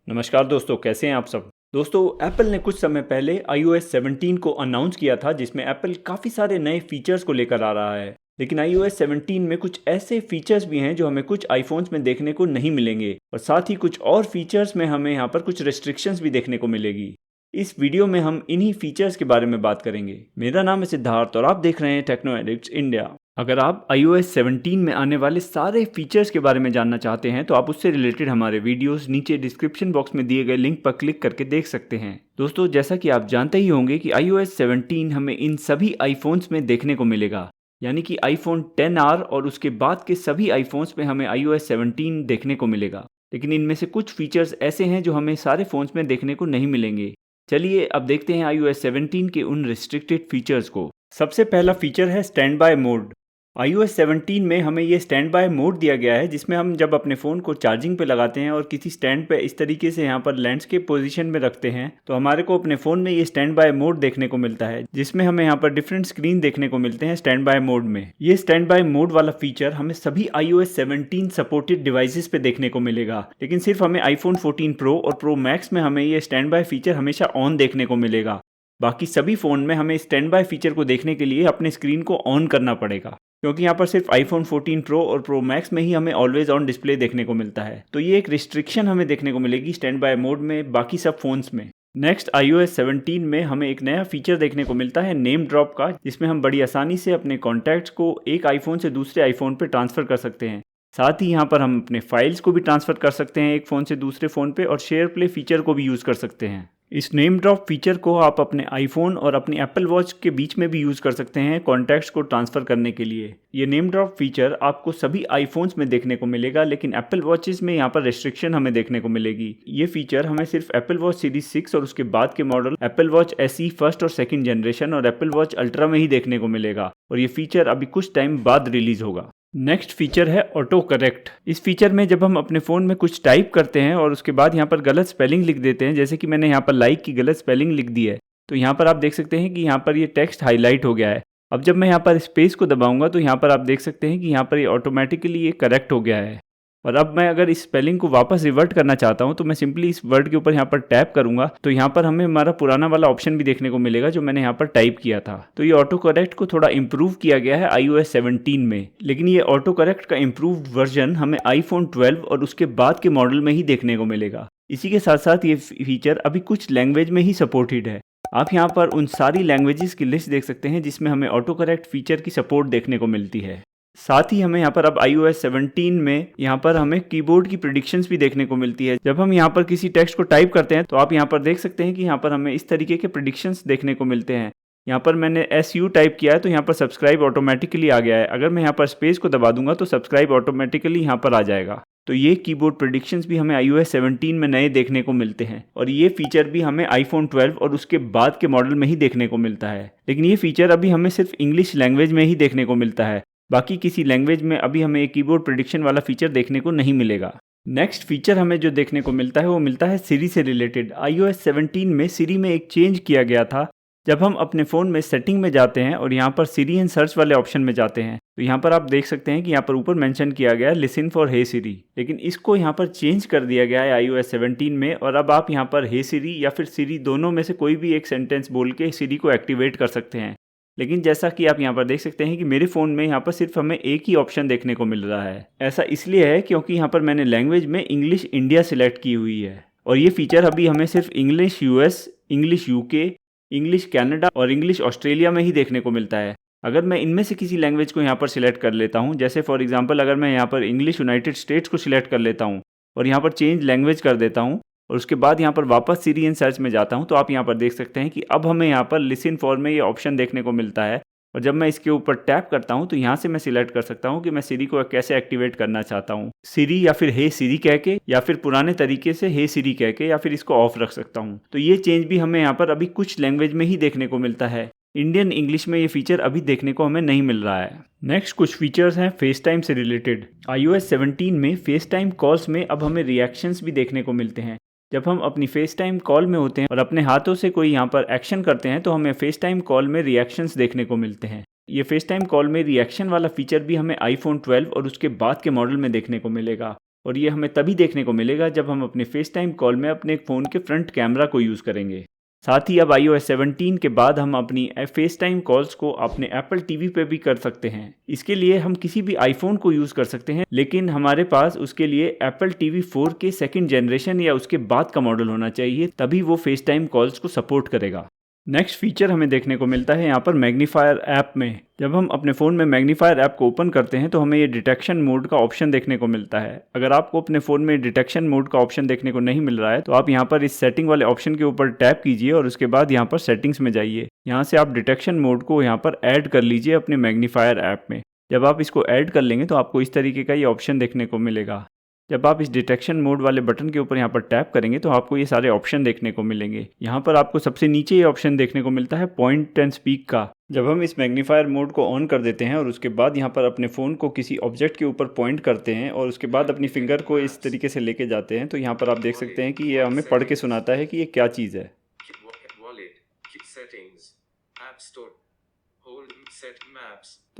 नमस्कार दोस्तों, कैसे हैं आप सब। दोस्तों, एप्पल ने कुछ समय पहले iOS 17 को अनाउंस किया था, जिसमें एप्पल काफ़ी सारे नए फीचर्स को लेकर आ रहा है। लेकिन iOS 17 में कुछ ऐसे फीचर्स भी हैं जो हमें कुछ आईफोन्स में देखने को नहीं मिलेंगे, और साथ ही कुछ और फीचर्स में हमें यहाँ पर कुछ रेस्ट्रिक्शंस भी देखने को मिलेगी। इस वीडियो में हम इन्हीं फीचर्स के बारे में बात करेंगे। मेरा नाम है सिद्धार्थ और आप देख रहे हैं टेक्नो एडिक्ट्स इंडिया। अगर आप iOS 17 में आने वाले सारे फीचर्स के बारे में जानना चाहते हैं तो आप उससे रिलेटेड हमारे वीडियोस नीचे डिस्क्रिप्शन बॉक्स में दिए गए लिंक पर क्लिक करके देख सकते हैं। दोस्तों, जैसा कि आप जानते ही होंगे कि iOS 17 हमें इन सभी आईफोन्स में देखने को मिलेगा, यानी कि iPhone XR और उसके बाद के सभी आईफोन्स में हमें iOS 17 देखने को मिलेगा। लेकिन इनमें से कुछ फीचर्स ऐसे हैं जो हमें सारे फ़ोन्स में देखने को नहीं मिलेंगे। चलिए अब देखते हैं iOS 17 के उन रिस्ट्रिक्टेड फीचर्स को। सबसे पहला फीचर है स्टैंड बाय मोड। iOS 17 में हमें ये स्टैंड बाय मोड दिया गया है, जिसमें हम जब अपने फ़ोन को चार्जिंग पे लगाते हैं और किसी स्टैंड पे इस तरीके से यहाँ पर लैंडस्केप पोजीशन में रखते हैं तो हमारे को अपने फ़ोन में ये स्टैंड बाय मोड देखने को मिलता है, जिसमें हमें यहाँ पर डिफरेंट स्क्रीन देखने को मिलते हैं स्टैंड बाय मोड में। ये स्टैंड बाय मोड वाला फीचर हमें सभी iOS 17 सपोर्टेड डिवाइसेस पे देखने को मिलेगा, लेकिन सिर्फ हमें iPhone 14 Pro और Pro Max में हमें ये स्टैंड बाय फीचर हमेशा ऑन देखने को मिलेगा। बाकी सभी फ़ोन में हमें स्टैंड बाय फीचर को देखने के लिए अपने स्क्रीन को ऑन करना पड़ेगा, क्योंकि यहाँ पर सिर्फ iPhone 14 Pro और Pro Max में ही हमें ऑलवेज ऑन डिस्प्ले देखने को मिलता है। तो ये एक रिस्ट्रिक्शन हमें देखने को मिलेगी स्टैंड बाय मोड में बाकी सब फोन्स में। नेक्स्ट, iOS 17 में हमें एक नया फीचर देखने को मिलता है नेम ड्रॉप का, जिसमें हम बड़ी आसानी से अपने कॉन्टैक्ट्स को एक आईफोन से दूसरे आईफोन पर ट्रांसफ़र कर सकते हैं। साथ ही यहाँ पर हम अपने फाइल्स को भी ट्रांसफ़र कर सकते हैं एक फ़ोन से दूसरे फ़ोन पे, और शेयर प्ले फीचर को भी यूज़ कर सकते हैं। इस नेम ड्रॉप फीचर को आप अपने आईफोन और अपनी एप्पल वॉच के बीच में भी यूज़ कर सकते हैं कॉन्टैक्ट्स को ट्रांसफ़र करने के लिए। ये नेम ड्रॉप फीचर आपको सभी आईफोन्स में देखने को मिलेगा, लेकिन एप्पल वॉचेस में यहाँ पर रेस्ट्रिक्शन हमें देखने को मिलेगी। ये फीचर हमें सिर्फ एप्पल वॉच सीरीज 6 और उसके बाद के model Apple watch SE first और सेकंड जनरेशन और एप्पल वॉच अल्ट्रा में ही देखने को मिलेगा, और ये फीचर अभी कुछ टाइम बाद रिलीज होगा। नेक्स्ट फीचर है ऑटो करेक्ट। इस फीचर में जब हम अपने फ़ोन में कुछ टाइप करते हैं और उसके बाद यहाँ पर गलत स्पेलिंग लिख देते हैं, जैसे कि मैंने यहाँ पर लाइक की गलत स्पेलिंग लिख दी है, तो यहाँ पर आप देख सकते हैं कि यहाँ पर ये टेक्स्ट हाईलाइट हो गया है। अब जब मैं यहाँ पर स्पेस को दबाऊंगा तो यहाँ पर आप देख सकते हैं कि यहाँ पर ये ऑटोमेटिकली ये करेक्ट हो गया है। और अब मैं अगर इस स्पेलिंग को वापस रिवर्ट करना चाहता हूं तो मैं सिंपली इस वर्ड के ऊपर यहाँ पर टैप करूंगा तो यहाँ पर हमें हमारा पुराना वाला ऑप्शन भी देखने को मिलेगा जो मैंने यहाँ पर टाइप किया था। तो ये ऑटो करेक्ट को थोड़ा इम्प्रूव किया गया है iOS 17 में, लेकिन ये ऑटो करेक्ट का इम्प्रूव्ड वर्जन हमें iPhone 12 और उसके बाद के मॉडल में ही देखने को मिलेगा। इसी के साथ साथ ये फीचर अभी कुछ लैंग्वेज में ही सपोर्टेड है। आप यहाँ पर उन सारी लैंग्वेजेस की लिस्ट देख सकते हैं जिसमें हमें ऑटो करेक्ट फीचर की सपोर्ट देखने को मिलती है। साथ ही हमें यहाँ पर अब iOS 17 में यहाँ पर हमें कीबोर्ड की प्रेडिक्शंस भी देखने को मिलती है। जब हम यहाँ पर किसी टेक्स्ट को टाइप करते हैं तो आप यहाँ पर देख सकते हैं कि यहाँ पर हमें इस तरीके के प्रेडिक्शंस देखने को मिलते हैं। यहाँ पर मैंने SU टाइप किया है तो यहाँ पर सब्सक्राइब ऑटोमेटिकली आ गया है। अगर मैं यहाँ पर स्पेस को दबा दूंगा तो सब्सक्राइब ऑटोमेटिकली यहाँ पर आ जाएगा। तो ये कीबोर्ड प्रेडिक्शंस भी हमें iOS 17 में नए देखने को मिलते हैं, और ये फीचर भी हमें iPhone 12 और उसके बाद के मॉडल में ही देखने को मिलता है। लेकिन ये फीचर अभी हमें सिर्फ इंग्लिश लैंग्वेज में ही देखने को मिलता है, बाकी किसी लैंग्वेज में अभी हमें एक कीबोर्ड प्रेडिक्शन वाला फीचर देखने को नहीं मिलेगा। नेक्स्ट फीचर हमें जो देखने को मिलता है वो मिलता है सिरी से रिलेटेड। iOS 17 में सिरी में एक चेंज किया गया था। जब हम अपने फ़ोन में सेटिंग में जाते हैं और यहाँ पर सिरी एंड सर्च वाले ऑप्शन में जाते हैं तो यहाँ पर आप देख सकते हैं कि यहाँ पर ऊपर मेंशन किया गया है लिसन फॉर हे सिरी, लेकिन इसको यहाँ पर चेंज कर दिया गया है iOS 17 में, और अब आप यहाँ पर हे सिरी या फिर सिरी दोनों में से कोई भी एक सेंटेंस बोल के सिरी को एक्टिवेट कर सकते हैं। लेकिन जैसा कि आप यहाँ पर देख सकते हैं कि मेरे फ़ोन में यहाँ पर सिर्फ हमें एक ही ऑप्शन देखने को मिल रहा है। ऐसा इसलिए है क्योंकि यहाँ पर मैंने लैंग्वेज में इंग्लिश इंडिया सिलेक्ट की हुई है, और ये फीचर अभी हमें सिर्फ English US, English UK, English Canada और इंग्लिश ऑस्ट्रेलिया में ही देखने को मिलता है। अगर मैं इनमें से किसी लैंग्वेज को यहाँ पर सिलेक्ट कर लेता हूँ, जैसे फॉर एग्जाम्पल अगर मैं यहाँ पर इंग्लिश यूनाइटेड स्टेट्स को सिलेक्ट कर लेता हूँ और यहाँ पर चेंज लैंग्वेज कर देता हूँ और उसके बाद यहाँ पर वापस सिरी एंड सर्च में जाता हूँ, तो आप यहाँ पर देख सकते हैं कि अब हमें यहाँ पर लिसन फॉर में ये ऑप्शन देखने को मिलता है। और जब मैं इसके ऊपर टैप करता हूं तो यहां से मैं सिलेक्ट कर सकता हूं कि मैं सिरी को कैसे एक्टिवेट करना चाहता हूं, सिरी या फिर हे सिरी कह के, या फिर पुराने तरीके से हे सिरी कह के, या फिर इसको ऑफ रख सकता हूं। तो ये चेंज भी हमें यहाँ पर अभी कुछ लैंग्वेज में ही देखने को मिलता है। इंडियन इंग्लिश में ये फीचर अभी देखने को हमें नहीं मिल रहा है। नेक्स्ट कुछ फीचर्स हैं फेस टाइम से रिलेटेड। iOS 17 में फेस टाइम कॉल्स में अब हमें रिएक्शंस भी देखने को मिलते हैं। जब हम अपनी फेस टाइम कॉल में होते हैं और अपने हाथों से कोई यहाँ पर एक्शन करते हैं तो हमें फेस टाइम कॉल में रिएक्शंस देखने को मिलते हैं। ये फेस टाइम कॉल में रिएक्शन वाला फीचर भी हमें iPhone 12 और उसके बाद के मॉडल में देखने को मिलेगा। और ये हमें तभी देखने को मिलेगा जब हम अपने फेस टाइम कॉल में अपने फ़ोन के फ्रंट कैमरा को यूज़ करेंगे। साथ ही अब iOS 17 के बाद हम अपनी फेस टाइम कॉल्स को अपने एप्पल टीवी पे भी कर सकते हैं। इसके लिए हम किसी भी आईफोन को यूज़ कर सकते हैं, लेकिन हमारे पास उसके लिए एप्पल टीवी 4 के सेकंड जनरेशन या उसके बाद का मॉडल होना चाहिए, तभी वो फेस टाइम कॉल्स को सपोर्ट करेगा। नेक्स्ट फीचर हमें देखने को मिलता है यहाँ पर मैग्नीफायर ऐप में। जब हम अपने फ़ोन में मैग्नीफायर ऐप को ओपन करते हैं तो हमें ये डिटेक्शन मोड का ऑप्शन देखने को मिलता है। अगर आपको अपने फ़ोन में डिटेक्शन मोड का ऑप्शन देखने को नहीं मिल रहा है तो आप यहाँ पर इस सेटिंग वाले ऑप्शन के ऊपर टैप कीजिए और उसके बाद यहाँ पर सेटिंग्स में जाइए। यहाँ से आप डिटेक्शन मोड को यहाँ पर ऐड कर लीजिए अपने मैग्नीफायर ऐप में। जब आप इसको ऐड कर लेंगे तो आपको इस तरीके का ये ऑप्शन देखने को मिलेगा। जब आप इस डिटेक्शन मोड वाले बटन के ऊपर यहाँ पर टैप करेंगे तो आपको ये सारे ऑप्शन देखने को मिलेंगे। यहाँ पर आपको सबसे नीचे ये ऑप्शन देखने को मिलता है पॉइंट एंड स्पीक का। जब हम इस मैग्नीफायर मोड को ऑन कर देते हैं और उसके बाद यहाँ पर अपने फ़ोन को किसी ऑब्जेक्ट के ऊपर पॉइंट करते हैं और उसके बाद अपनी फिंगर को इस तरीके से लेके जाते हैं तो यहाँ पर आप देख सकते हैं कि ये हमें पढ़ के सुनाता है कि ये क्या चीज़ है।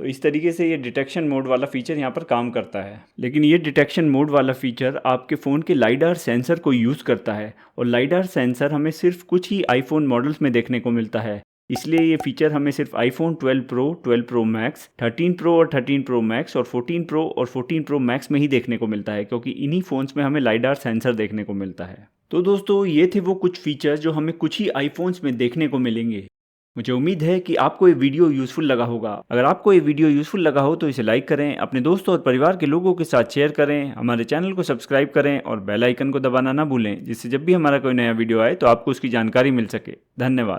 तो इस तरीके से ये डिटेक्शन मोड वाला फीचर यहाँ पर काम करता है। लेकिन ये डिटेक्शन मोड वाला फीचर आपके फ़ोन के लाइडार सेंसर को यूज़ करता है और लाइडार सेंसर हमें सिर्फ कुछ ही आईफोन मॉडल्स में देखने को मिलता है। इसलिए ये फीचर हमें सिर्फ iPhone 12 pro, 12 pro max, 13 pro और 13 प्रो मैक्स और 14 प्रो और 14 प्रो मैक्स में ही देखने को मिलता है, क्योंकि इन्हीं फ़ोन्स में हमें लाइडार सेंसर देखने को मिलता है। तो दोस्तों ये थे वो कुछ फीचर्स जो हमें कुछ ही आईफोन्स में देखने को मिलेंगे। मुझे उम्मीद है कि आपको ये वीडियो यूज़फुल लगा होगा। अगर आपको ये वीडियो यूज़फुल लगा हो तो इसे लाइक करें, अपने दोस्तों और परिवार के लोगों के साथ शेयर करें, हमारे चैनल को सब्सक्राइब करें और बेल आइकन को दबाना ना भूलें, जिससे जब भी हमारा कोई नया वीडियो आए तो आपको उसकी जानकारी मिल सके। धन्यवाद।